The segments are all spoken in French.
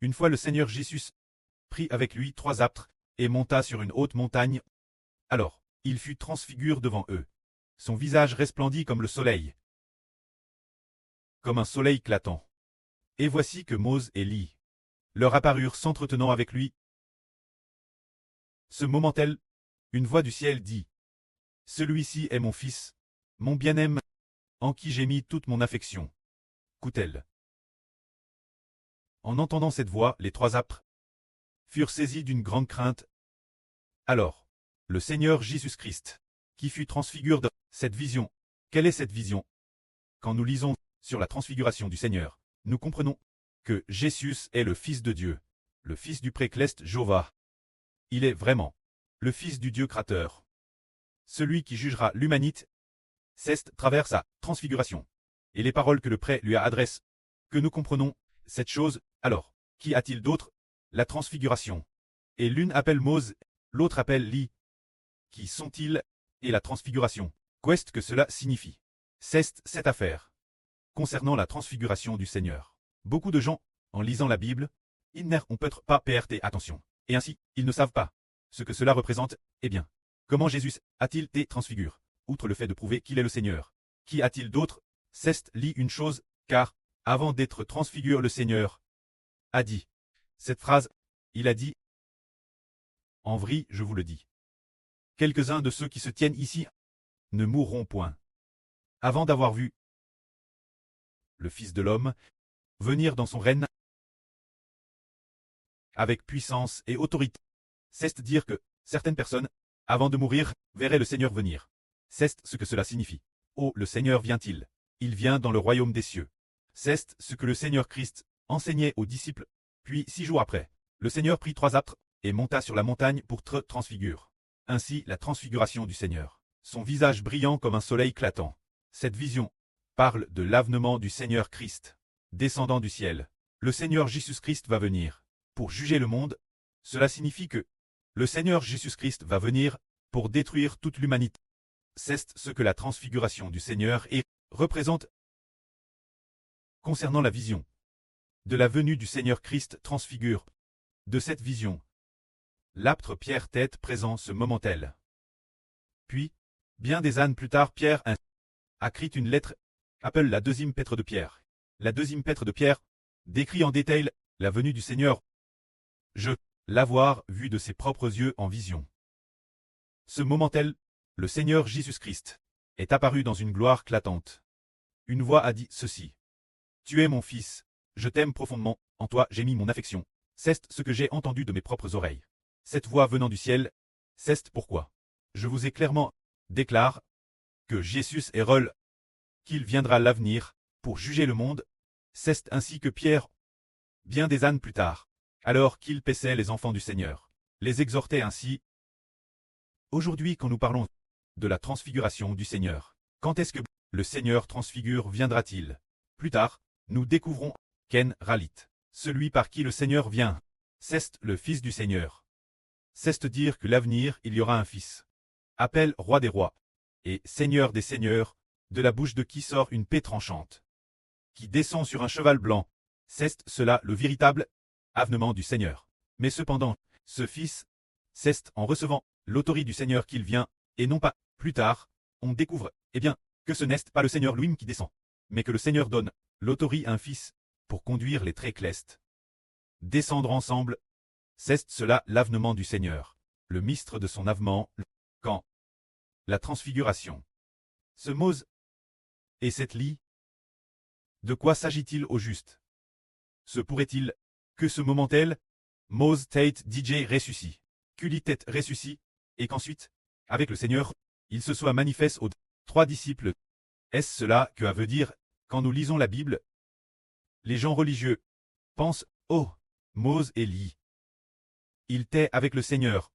Une fois le Seigneur Jésus prit avec lui 3 apôtres, et monta sur une haute montagne. Alors, il fut transfiguré devant eux. Son visage resplendit comme le soleil, comme un soleil éclatant. Et voici que Moïse et Élie leur apparurent s'entretenant avec lui. Ce moment-là, une voix du ciel dit: Celui-ci est mon fils, mon bien-aimé, en qui j'ai mis toute mon affection. Écoutez-le. En entendant cette voix, les 3 apôtres furent saisis d'une grande crainte. Alors, le Seigneur Jésus-Christ, qui fut transfiguré de cette vision. Quelle est cette vision? Quand nous lisons sur la transfiguration du Seigneur, nous comprenons que Jésus est le Fils de Dieu, le Fils du précleste Jéhovah. Il est vraiment le Fils du Dieu créateur, celui qui jugera l'humanité. C'est travers sa transfiguration et les paroles que le prêtre lui a adressées que nous comprenons cette chose. Alors, qui a-t-il d'autre? La transfiguration. Et l'une appelle Moïse, l'autre appelle Élie. Qui sont-ils? Et la transfiguration, qu'est-ce que cela signifie? C'est cette affaire concernant la transfiguration du Seigneur. Beaucoup de gens, en lisant la Bible, ils n'ont peut-être pas prêté attention, et ainsi, ils ne savent pas ce que cela représente. Eh bien, comment Jésus a-t-il été transfiguré? Outre le fait de prouver qu'il est le Seigneur, qui a-t-il d'autre? C'est lit une chose, car, avant d'être transfiguré, le Seigneur a dit cette phrase. Il a dit: En vrai, je vous le dis, quelques-uns de ceux qui se tiennent ici ne mourront point avant d'avoir vu le Fils de l'homme venir dans son règne avec puissance et autorité. C'est dire que certaines personnes, avant de mourir, verraient le Seigneur venir. C'est ce que cela signifie. Oh, le Seigneur vient-il? Il vient dans le royaume des cieux. C'est ce que le Seigneur Christ enseignait aux disciples. Puis 6 jours après, le Seigneur prit 3 apôtres et monta sur la montagne pour te transfigurer. Ainsi la transfiguration du Seigneur. Son visage brillant comme un soleil éclatant. Cette vision parle de l'avènement du Seigneur Christ, descendant du ciel. Le Seigneur Jésus-Christ va venir pour juger le monde. Cela signifie que le Seigneur Jésus-Christ va venir pour détruire toute l'humanité. C'est ce que la transfiguration du Seigneur représente. Concernant la vision de la venue du Seigneur Christ transfigure, de cette vision, l'apôtre Pierre tête présent ce moment-là. Puis, bien des années plus tard, Pierre a écrit une lettre, appelle la 2e Lettre de Pierre. La 2e Lettre de Pierre décrit en détail la venue du Seigneur. Je l'avoir vu de ses propres yeux en vision. Ce moment-là, le Seigneur Jésus-Christ est apparu dans une gloire éclatante. Une voix a dit ceci: Tu es mon fils, je t'aime profondément, en toi j'ai mis mon affection. C'est ce que j'ai entendu de mes propres oreilles. Cette voix venant du ciel, c'est pourquoi je vous ai clairement déclaré que Jésus est rôle, qu'il viendra à l'avenir pour juger le monde. C'est ainsi que Pierre, bien des années plus tard, alors qu'il paissait les enfants du Seigneur, les exhortait ainsi. Aujourd'hui, quand nous parlons de la transfiguration du Seigneur, quand est-ce que le Seigneur transfigure viendra-t-il? Plus tard, nous découvrons Ken Ralit, celui par qui le Seigneur vient. C'est le Fils du Seigneur. C'est dire que l'avenir, il y aura un Fils. Appelle Roi des rois et Seigneur des seigneurs, de la bouche de qui sort une paix tranchante, qui descend sur un cheval blanc. C'est cela le véritable avènement du Seigneur. Mais cependant, ce Fils, c'est en recevant l'autorité du Seigneur qu'il vient, et non pas, plus tard, on découvre, eh bien, que ce n'est pas le Seigneur lui-même qui descend, mais que le Seigneur donne l'autorité à un Fils, pour conduire les très clestes. Descendre ensemble, c'est cela l'avènement du Seigneur, le mystère de son avènement, quand la transfiguration. Ce Moïse et cette lie, de quoi s'agit-il au juste? Se pourrait-il que ce moment-là, Moïse Tate DJ ressuscite, Kuli Tate ressuscite, et qu'ensuite, avec le Seigneur, il se soit manifeste aux 3 disciples? Est-ce cela que veut dire, quand nous lisons la Bible? Les gens religieux pensent: oh, Moïse et Élie, il était avec le Seigneur.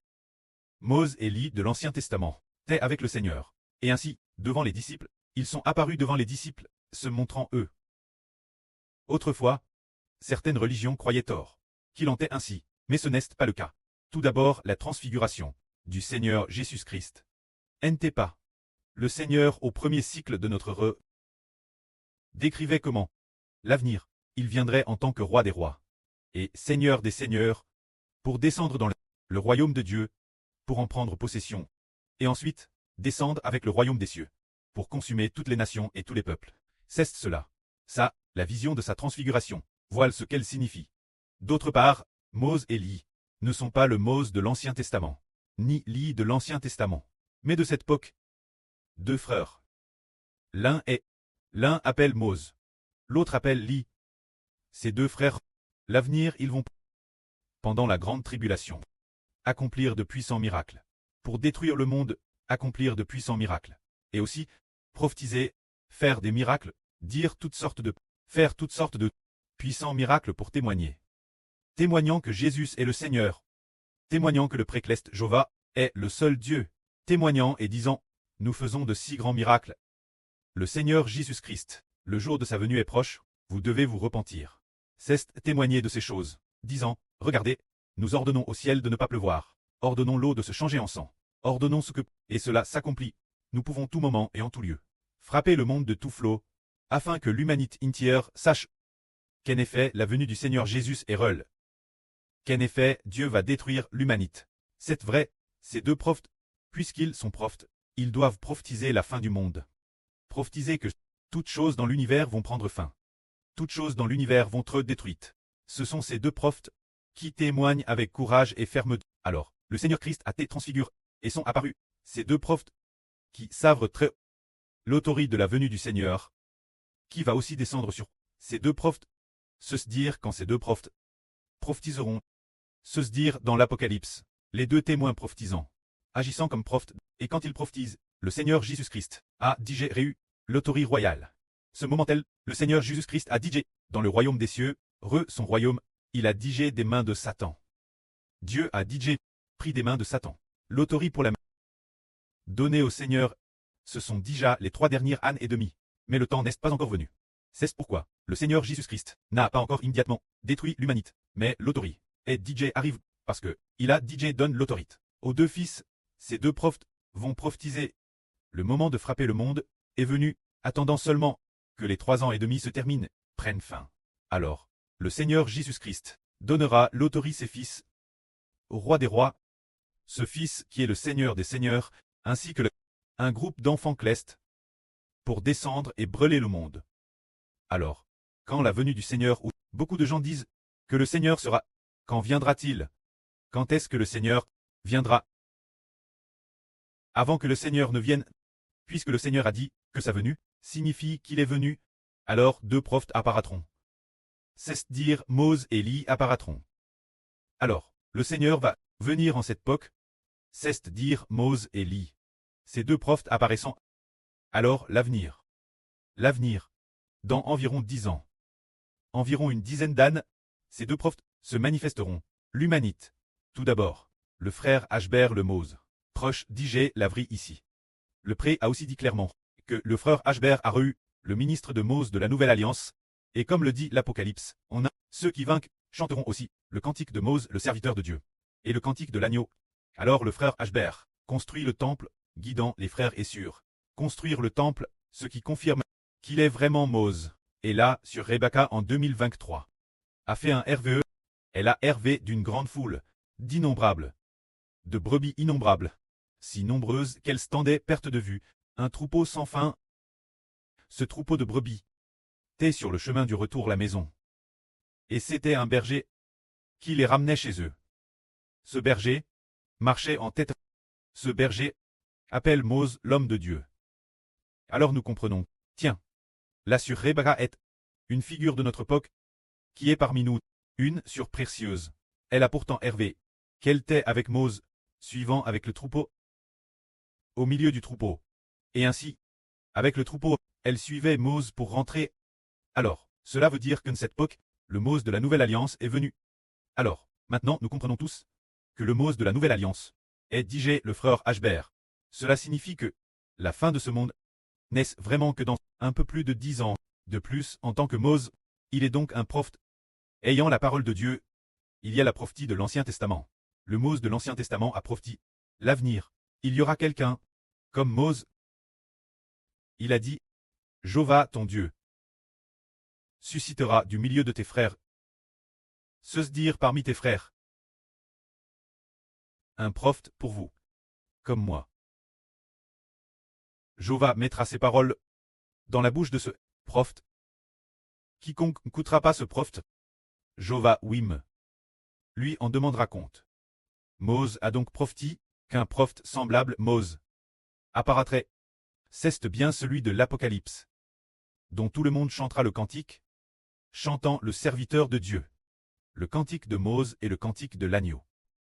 Moïse et Élie de l'Ancien Testament étaient avec le Seigneur. Et ainsi, devant les disciples, ils sont apparus devant les disciples, se montrant eux. Autrefois, certaines religions croyaient tort qu'il en était ainsi, mais ce n'est pas le cas. Tout d'abord, la transfiguration du Seigneur Jésus-Christ. N'était pas le Seigneur au premier cycle de notre décrivait comment l'avenir, il viendrait en tant que roi des rois et Seigneur des seigneurs, pour descendre dans le royaume de Dieu, pour en prendre possession, et ensuite, descendre avec le royaume des cieux, pour consumer toutes les nations et tous les peuples. C'est cela. Ça, la vision de sa transfiguration. Voilà ce qu'elle signifie. D'autre part, Mose et Élie ne sont pas le Mose de l'Ancien Testament, ni Élie de l'Ancien Testament, mais de cette époque. Deux frères. L'un appelle Mose, l'autre appelle Élie. Ces deux frères, l'avenir, ils vont, pendant la grande tribulation, accomplir de puissants miracles. Pour détruire le monde, accomplir de puissants miracles. Et aussi, prophétiser, faire des miracles, faire toutes sortes de puissants miracles pour témoigner. Témoignant que Jésus est le Seigneur. Témoignant que le précleste Jéhovah est le seul Dieu. Témoignant et disant, nous faisons de si grands miracles. Le Seigneur Jésus-Christ, le jour de sa venue est proche, vous devez vous repentir. C'est témoigner de ces choses, disant, regardez, nous ordonnons au ciel de ne pas pleuvoir, ordonnons l'eau de se changer en sang, ordonnons ce que, et cela s'accomplit. Nous pouvons tout moment et en tout lieu frapper le monde de tout flot, afin que l'humanité entière sache qu'en effet la venue du Seigneur Jésus est réelle. Qu'en effet Dieu va détruire l'humanité. C'est vrai, ces deux prophètes, puisqu'ils sont prophètes, ils doivent prophétiser la fin du monde. Prophétiser que toutes choses dans l'univers vont prendre fin. Toutes choses dans l'univers vont être détruites. Ce sont ces deux prophètes qui témoignent avec courage et fermeté. Alors, le Seigneur Christ a été transfiguré et sont apparus. Ces deux prophètes qui savent très l'autorité de la venue du Seigneur, qui va aussi descendre sur ces deux prophètes, se dire quand ces deux prophètes prophétiseront, se dire dans l'Apocalypse, les deux témoins prophétisant, agissant comme prophètes, et quand ils prophétisent, le Seigneur Jésus-Christ a digéré l'autorité royale. Ce moment-là, le Seigneur Jésus-Christ a digéré, dans le royaume des cieux, son royaume, il a digéré des mains de Satan. Dieu a digéré, pris des mains de Satan. L'autorité pour la main donnée au Seigneur, ce sont déjà les 3 dernières années et demie. Mais le temps n'est pas encore venu. C'est pourquoi le Seigneur Jésus-Christ n'a pas encore immédiatement détruit l'humanité. Mais l'autorité et DJ arrive, parce que il a DJ donne l'autorité. Aux deux fils, ces deux prophètes vont prophétiser. Le moment de frapper le monde est venu, attendant seulement que les 3 ans et demi se terminent, prennent fin. Alors, le Seigneur Jésus-Christ donnera l'autorité ses fils au roi des rois, ce fils qui est le Seigneur des seigneurs, ainsi que un groupe d'enfants clestes, pour descendre et brûler le monde. Alors, quand la venue du Seigneur, où beaucoup de gens disent que le Seigneur sera, quand viendra-t-il? Quand est-ce que le Seigneur viendra? Avant que le Seigneur ne vienne, puisque le Seigneur a dit que sa venue signifie qu'il est venu, alors deux prophètes apparaîtront. C'est dire Mose et Élie apparaîtront. Alors, le Seigneur va venir en cette époque, c'est dire Mose et Élie. Ces deux prophètes apparaissant. Alors l'avenir. L'avenir. Dans environ 10 ans. Environ une dizaine d'années, ces deux prophètes se manifesteront. L'humanité. Tout d'abord, le frère Ashbert le Mose. Proche d'Ig Lavry ici. Le pré a aussi dit clairement que le frère Ashbert a eu le ministre de Mose de la Nouvelle Alliance, et comme le dit l'Apocalypse, on a ceux qui vainquent chanteront aussi le cantique de Mose le serviteur de Dieu, et le cantique de l'agneau. Alors le frère Ashbert construit le temple, guidant les frères et sûr. Construire le temple, ce qui confirme qu'il est vraiment Mose. Et là, sur Rebecca en 2023, a fait un RVE. Elle a RV d'une grande foule, d'innombrables, de brebis innombrables, si nombreuses qu'elles tendaient perte de vue, un troupeau sans fin. Ce troupeau de brebis était sur le chemin du retour à la maison. Et c'était un berger qui les ramenait chez eux. Ce berger marchait en tête. Ce berger appelle Mose l'homme de Dieu. Alors nous comprenons, tiens, là sur Rebecca est une figure de notre époque qui est parmi nous, une surprécieuse. Elle a pourtant Hervé, qu'elle était avec Mose, suivant avec le troupeau, au milieu du troupeau. Et ainsi, avec le troupeau, elle suivait Mose pour rentrer. Alors, cela veut dire que cette époque, le Mose de la Nouvelle Alliance est venu. Alors, maintenant nous comprenons tous que le Mose de la Nouvelle Alliance est Dig le frère Ashbert. Cela signifie que la fin de ce monde n'est vraiment que dans un peu plus de 10 ans. De plus, en tant que Mose, il est donc un prophète. Ayant la parole de Dieu, il y a la prophétie de l'Ancien Testament. Le Mose de l'Ancien Testament a prophétisé l'avenir. Il y aura quelqu'un, comme Mose. Il a dit, Jéhovah ton Dieu suscitera du milieu de tes frères Se dire parmi tes frères. Un prophète pour vous. Comme moi. Jéhovah mettra ses paroles dans la bouche de ce prophète. Quiconque n'écoutera pas ce prophète, Jéhovah Wim, lui en demandera compte. Mose a donc prophétisé qu'un prophète semblable Mose apparaîtrait. C'est bien celui de l'Apocalypse, dont tout le monde chantera le cantique, chantant le serviteur de Dieu. Le cantique de Mose et le cantique de l'agneau.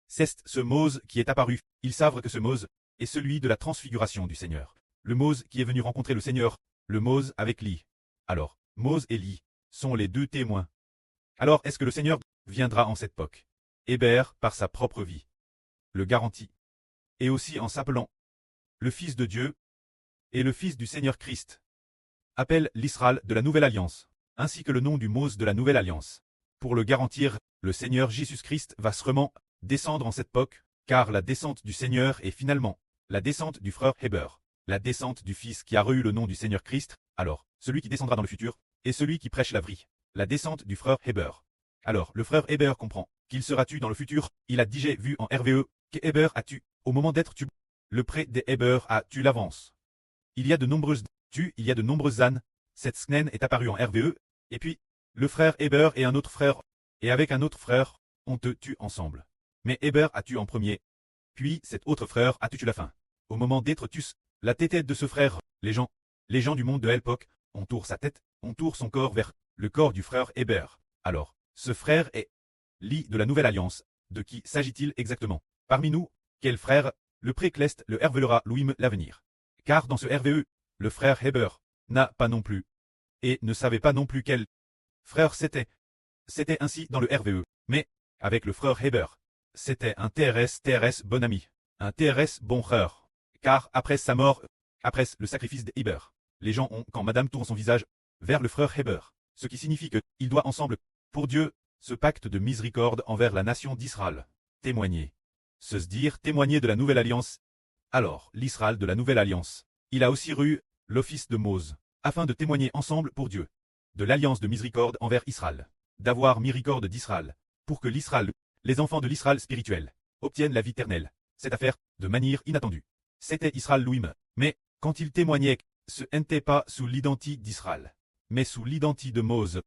C'est ce Mose qui est apparu. Ils savent que ce Mose est celui de la transfiguration du Seigneur. Le Mose qui est venu rencontrer le Seigneur, le Mose avec Li. Alors, Mose et Li sont les deux témoins. Alors est-ce que le Seigneur viendra en cette époque? Hébert, par sa propre vie, le garantit. Et aussi en s'appelant le Fils de Dieu et le Fils du Seigneur Christ. Appelle l'Israël de la Nouvelle Alliance, ainsi que le nom du Mose de la Nouvelle Alliance. Pour le garantir, le Seigneur Jésus-Christ va sûrement descendre en cette époque, car la descente du Seigneur est finalement la descente du frère Hébert, la descente du Fils qui a reçu le nom du Seigneur Christ, alors, celui qui descendra dans le futur, est celui qui prêche la vie, la descente du frère Hébert. Alors, le frère Hébert comprend qu'il sera tué dans le futur, il a déjà vu en RVE que Hébert a tué, au moment d'être tué. Le pré des Hébert a tué l'avance. Il y a de nombreuses ânes, cette scène est apparue en RVE, et puis, le frère Hébert et un autre frère, et avec un autre frère, on te tue ensemble. Mais Hébert a tué en premier, puis cet autre frère a tué la fin. Au moment d'être tué, la tête de ce frère, les gens du monde de l'époque, entourent sa tête, entourent son corps vers le corps du frère Hébert. Alors, ce frère est Li de la Nouvelle Alliance. De qui s'agit-il exactement? Parmi nous, quel frère? Le précleste le révélera Louim l'avenir. Car dans ce RVE, le frère Hébert n'a pas non plus, et ne savait pas non plus quel frère c'était. C'était ainsi dans le RVE, mais, avec le frère Hébert, c'était un TRS bon ami, un TRS bon frère. Car après sa mort, après le sacrifice d'Hébert, les gens ont, quand Madame tourne son visage vers le frère Hébert, ce qui signifie que ils doivent ensemble, pour Dieu, ce pacte de miséricorde envers la nation d'Israël, témoigner. Se dire témoigner de la Nouvelle Alliance. Alors, l'Israël de la Nouvelle Alliance, il a aussi reçu l'office de Mose, afin de témoigner ensemble pour Dieu, de l'alliance de miséricorde envers Israël, d'avoir miséricorde d'Israël, pour que l'Israël, les enfants de l'Israël spirituel, obtiennent la vie éternelle. Cette affaire, de manière inattendue. C'était Israël Louim, mais, quand il témoignait, ce n'était pas sous l'identité d'Israël, mais sous l'identité de Mose.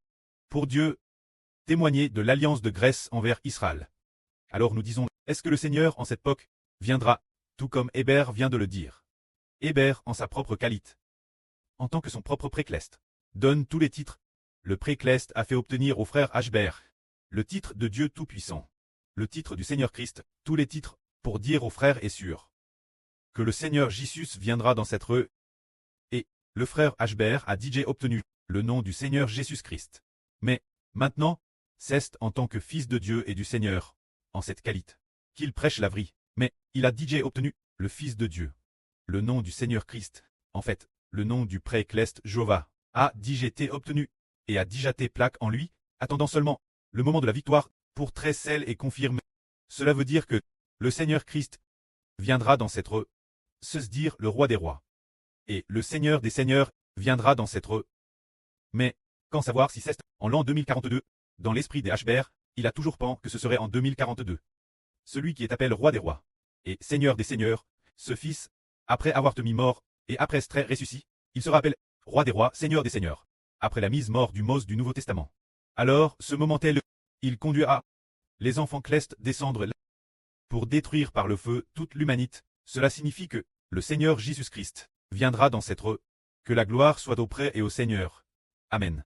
Pour Dieu, témoigner de l'alliance de grâce envers Israël. Alors nous disons, est-ce que le Seigneur en cette époque viendra, tout comme Hébert vient de le dire? Hébert en sa propre qualité, en tant que son propre précleste, donne tous les titres. Le précleste a fait obtenir au frère Hébert le titre de Dieu Tout-Puissant, le titre du Seigneur Christ, tous les titres, pour dire aux frères et sûr que le Seigneur Jésus viendra dans cette rue. Et le frère Hébert a déjà obtenu le nom du Seigneur Jésus-Christ. Mais, maintenant, c'est en tant que fils de Dieu et du Seigneur, en cette qualité, qu'il prêche la vie, mais il a déjà obtenu le Fils de Dieu. Le nom du Seigneur Christ, en fait, le nom du précleste Jéhovah, a déjà été obtenu, et a déjà été plaqué en lui, attendant seulement le moment de la victoire, pour très scelle et confirmer. Cela veut dire que le Seigneur Christ viendra dans cette rue, se dire le roi des rois. Et le Seigneur des seigneurs viendra dans cette rue. Mais, quand savoir si c'est en l'an 2042, dans l'esprit des Hébert, il a toujours pensé que ce serait en 2042. Celui qui est appelé roi des rois, et Seigneur des seigneurs, ce fils, après avoir mis mort, et après être ressuscité, il se rappelle roi des rois, Seigneur des seigneurs, après la mise mort du Mose du Nouveau Testament. Alors, ce moment tel, il conduira les enfants clestes descendre pour détruire par le feu toute l'humanité. Cela signifie que le Seigneur Jésus-Christ viendra dans cette rue. Que la gloire soit auprès et au Seigneur. Amen.